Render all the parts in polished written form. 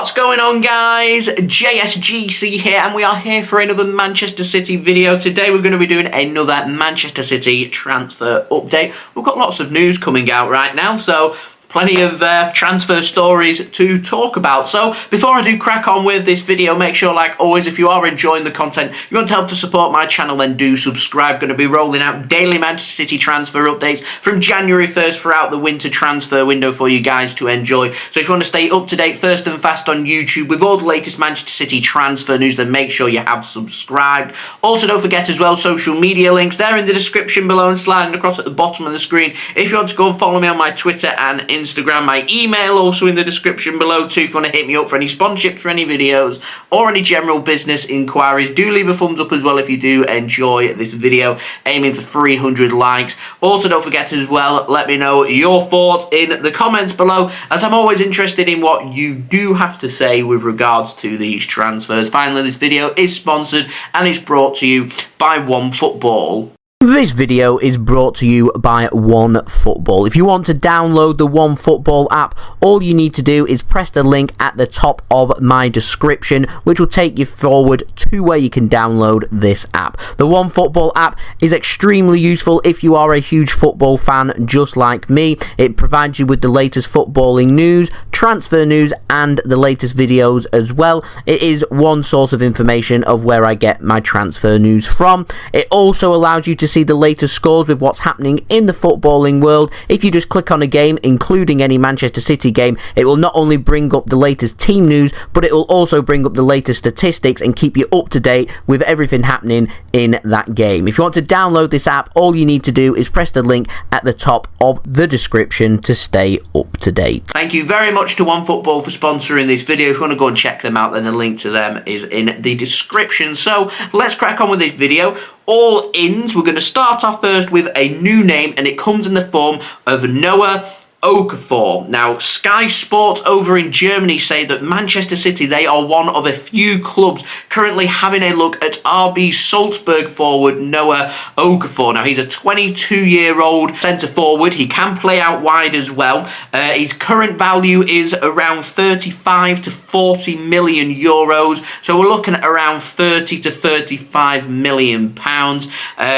What's going on, guys? JSGC here, and we are here for another Manchester City video. Today we're going to be doing another Manchester City transfer update. We've got lots of news coming out right now, so plenty of transfer stories to talk about. So before I do crack on with this video, make sure, like always, if you are enjoying the content, you want to help to support my channel, then do subscribe. Going to be rolling out daily Manchester City transfer updates from January 1st throughout the winter transfer window for you guys to enjoy. So if you want to stay up to date first and fast on YouTube with all the latest Manchester City transfer news, then make sure you have subscribed. Also, don't forget as well, social media links, they're in the description below and sliding across at the bottom of the screen. If you want to go and follow me on my Twitter and Instagram, my email also in the description below too. If you want to hit me up for any sponsorships for any videos or any general business inquiries, do leave a thumbs up as well if you do enjoy this video. Aiming for 300 likes. Also, don't forget as well, let me know your thoughts in the comments below, as I'm always interested in what you do have to say with regards to these transfers. Finally, this video is sponsored and is brought to you by OneFootball. This video is brought to you by OneFootball. If you want to download the OneFootball app, all you need to do is press the link at the top of my description, which will take you forward to where you can download this app. The OneFootball app is extremely useful if you are a huge football fan just like me. It provides you with the latest footballing news, transfer news, and the latest videos as well. It is one source of information of where I get my transfer news from. It also allows you to see the latest scores with what's happening in the footballing world. If you just click on a game, including any Manchester City game, it will not only bring up the latest team news, but it will also bring up the latest statistics and keep you up to date with everything happening in that game. If you want to download this app, all you need to do is press the link at the top of the description to stay up to date. Thank you very much to OneFootball for sponsoring this video. If you want to go and check them out, then the link to them is in the description. So let's crack on with this video. All ins. We're going to start off first with a new name, and it comes in the form of Noah Okafor. Now, Sky Sports over in Germany say that Manchester City, they are one of a few clubs currently having a look at RB Salzburg forward Noah Okafor. Now, he's a 22-year-old centre forward. He can play out wide as well. His current value is around 35 to 40 million euros. So we're looking at around 30 to 35 million pounds.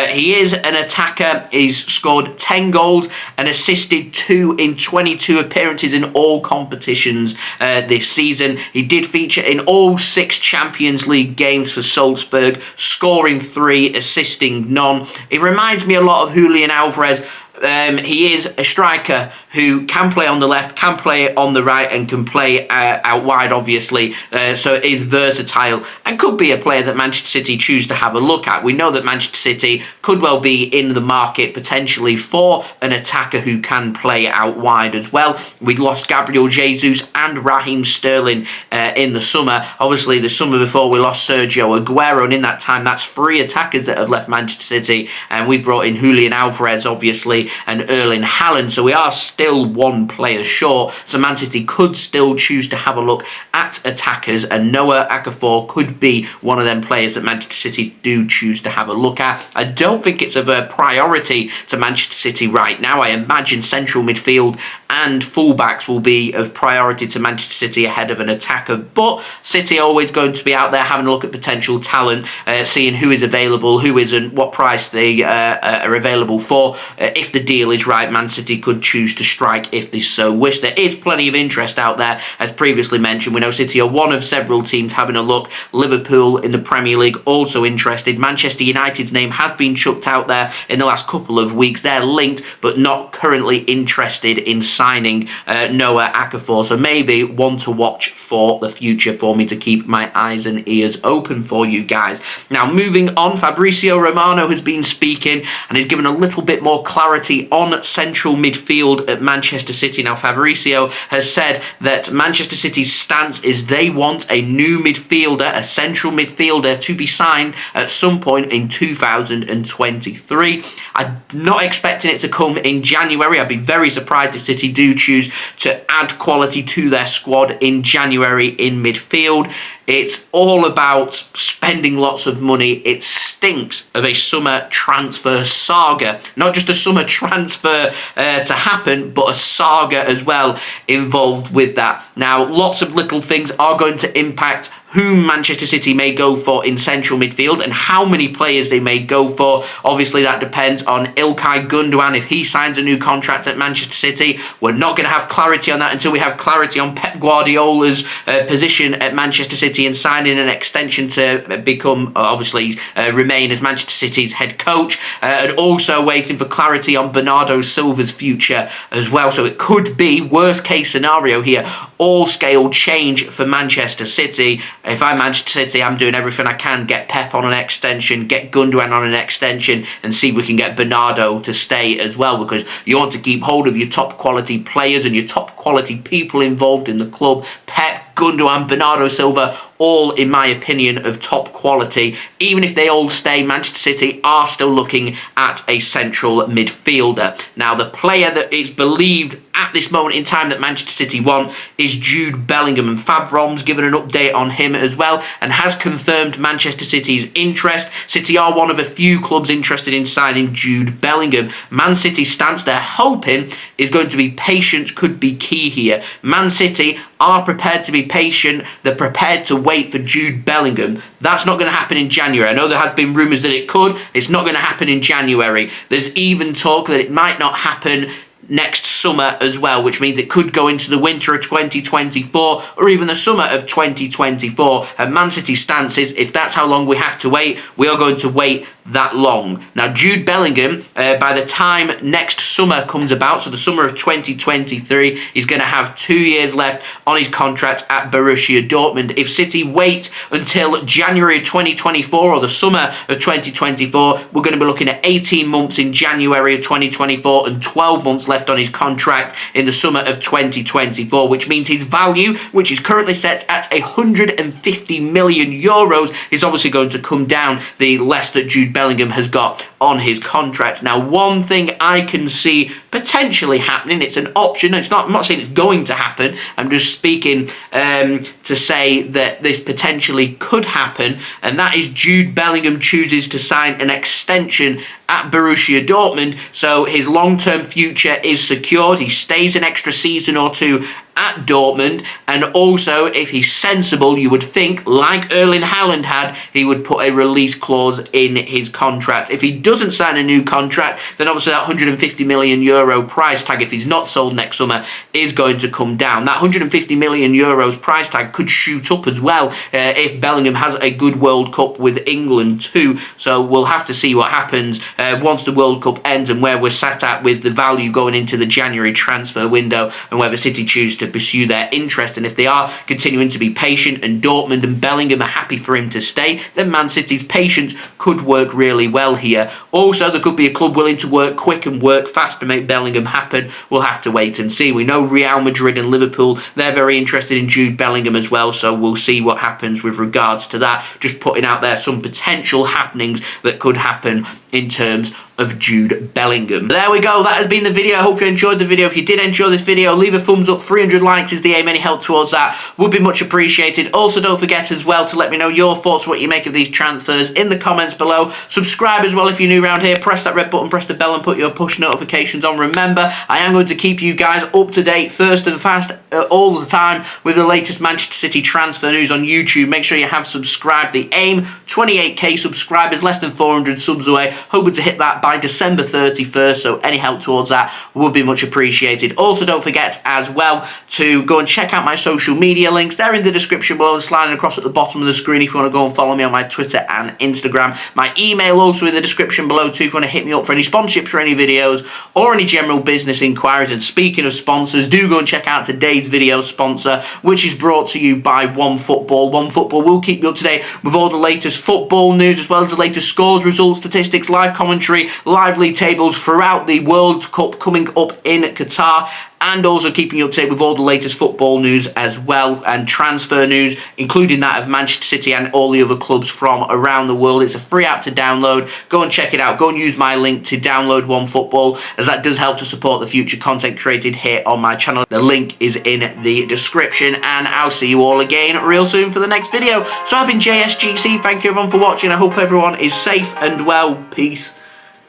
He is an attacker. He's scored 10 goals and assisted 2 in 22 appearances in all competitions this season. He did feature in all 6 Champions League games for Salzburg, scoring 3, assisting none. It reminds me a lot of Julian Alvarez. He is a striker who can play on the left, can play on the right, and can play out wide, obviously. So it is versatile and could be a player that Manchester City choose to have a look at. We know that Manchester City could well be in the market potentially for an attacker who can play out wide as well. We lost Gabriel Jesus and Raheem Sterling in the summer. Obviously, the summer before, we lost Sergio Aguero, and in that time, that's 3 attackers that have left Manchester City, and we brought in Julian Alvarez, obviously, and Erling Haaland. So we are still 1 player short. So Man City could still choose to have a look at attackers, and Noah Okafor could be one of them players that Manchester City do choose to have a look at. I don't think it's of a priority to Manchester City right now. I imagine central midfield and fullbacks will be of priority to Manchester City ahead of an attacker, but City are always going to be out there having a look at potential talent, seeing who is available, who isn't, what price they are available for. If the deal is right, Man City could choose to strike if they so wish. There is plenty of interest out there, as previously mentioned. We know City are one of several teams having a look. Liverpool in the Premier League also interested. Manchester United's name has been chucked out there in the last couple of weeks. They're linked but not currently interested in signing Noah Okafor. So maybe one to watch for the future for me to keep my eyes and ears open for you guys. Now, moving on, Fabrizio Romano has been speaking and has given a little bit more clarity on central midfield at Manchester City. Now, Fabrizio has said that Manchester City's stance is they want a new midfielder, a central midfielder, to be signed at some point in 2023. I'm not expecting it to come in January. I'd be very surprised if City do choose to add quality to their squad in January in midfield. It's all about spending lots of money. It's stinks of a summer transfer saga. Not just a summer transfer to happen, but a saga as well involved with that. Now, lots of little things are going to impact whom Manchester City may go for in central midfield and how many players they may go for. Obviously, that depends on Ilkay Gundogan if he signs a new contract at Manchester City. We're not going to have clarity on that until we have clarity on Pep Guardiola's position at Manchester City and signing an extension to become, obviously, remain as Manchester City's head coach. And also waiting for clarity on Bernardo Silva's future as well. So it could be, worst case scenario here, all scale change for Manchester City. If I'm Manchester City, I'm doing everything I can, get Pep on an extension, get Gundogan on an extension, and see if we can get Bernardo to stay as well, because you want to keep hold of your top quality players and your top quality people involved in the club. Pep, Gundogan, Bernardo Silva, all, in my opinion, of top quality. Even if they all stay, Manchester City are still looking at a central midfielder. Now, the player that is believed at this moment in time that Manchester City want is Jude Bellingham, and Fab Rom's given an update on him as well and has confirmed Manchester City's interest. City are one of a few clubs interested in signing Jude Bellingham. Man City's stance, they're hoping, is going to be patience could be key here. Man City are prepared to be patient. They're prepared to wait for Jude Bellingham. That's not going to happen in January. I know there has been rumours that it could. It's not going to happen in January. There's even talk that it might not happen next summer as well, which means it could go into the winter of 2024 or even the summer of 2024. And Man City's stance is, if that's how long we have to wait, we are going to wait that long. Now, Jude Bellingham, by the time next summer comes about, so the summer of 2023, he's going to have 2 years left on his contract at Borussia Dortmund. If City wait until January of 2024 or the summer of 2024, we're going to be looking at 18 months in January of 2024 and 12 months left on his contract in the summer of 2024, which means his value, which is currently set at 150 million euros, is obviously going to come down the less that Jude Bellingham has got on his contract. Now, one thing I can see potentially happening, it's an option, I'm not saying it's going to happen, I'm just speaking to say that this potentially could happen, and that is Jude Bellingham chooses to sign an extension at Borussia Dortmund, so his long-term future is secured. He stays an extra season or two at Dortmund, and also, if he's sensible, you would think, like Erling Haaland had, he would put a release clause in his contract. If he doesn't sign a new contract, then obviously that 150 million euro price tag, if he's not sold next summer, is going to come down. That 150 million euros price tag could shoot up as well if Bellingham has a good World Cup with England too. So we'll have to see what happens once the World Cup ends and where we're sat at with the value going into the January transfer window, and whether City choose to pursue their interest. And if they are continuing to be patient and Dortmund and Bellingham are happy for him to stay, then Man City's patience could work really well here. Also, there could be a club willing to work quick and work fast to make Bellingham happen. We'll have to wait and see. We know Real Madrid and Liverpool, they're very interested in Jude Bellingham as well, so we'll see what happens with regards to that. Just putting out there some potential happenings that could happen in terms of Jude Bellingham. There we go, that has been the video. I hope you enjoyed the video. If you did enjoy this video, leave a thumbs up. 300 likes is the aim. Any help towards that would be much appreciated. Also, don't forget as well to let me know your thoughts, what you make of these transfers in the comments below. Subscribe as well if you're new around here. Press that red button, press the bell and put your push notifications on. Remember, I am going to keep you guys up to date first and fast all the time with the latest Manchester City transfer news on YouTube. Make sure you have subscribed. The aim, 28k subscribers, less than 400 subs away. Hoping to hit that by December 31st, so any help towards that would be much appreciated. Also, don't forget as well to go and check out my social media links. They're in the description below and sliding across at the bottom of the screen if you want to go and follow me on my Twitter and Instagram. My email also in the description below too if you want to hit me up for any sponsorships for any videos or any general business inquiries. And speaking of sponsors, do go and check out today's video sponsor, which is brought to you by OneFootball. OneFootball will keep you up to date with all the latest football news, as well as the latest scores, results, statistics, live commentary, live league tables throughout the World Cup coming up in Qatar. and also keeping you up to date with all the latest football news as well, and transfer news, including that of Manchester City and all the other clubs from around the world. It's a free app to download. Go and check it out. Go and use my link to download OneFootball, as that does help to support the future content created here on my channel. The link is in the description, and I'll see you all again real soon for the next video. So I've been JSGC. Thank you everyone for watching. I hope everyone is safe and well. Peace.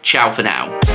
Ciao for now.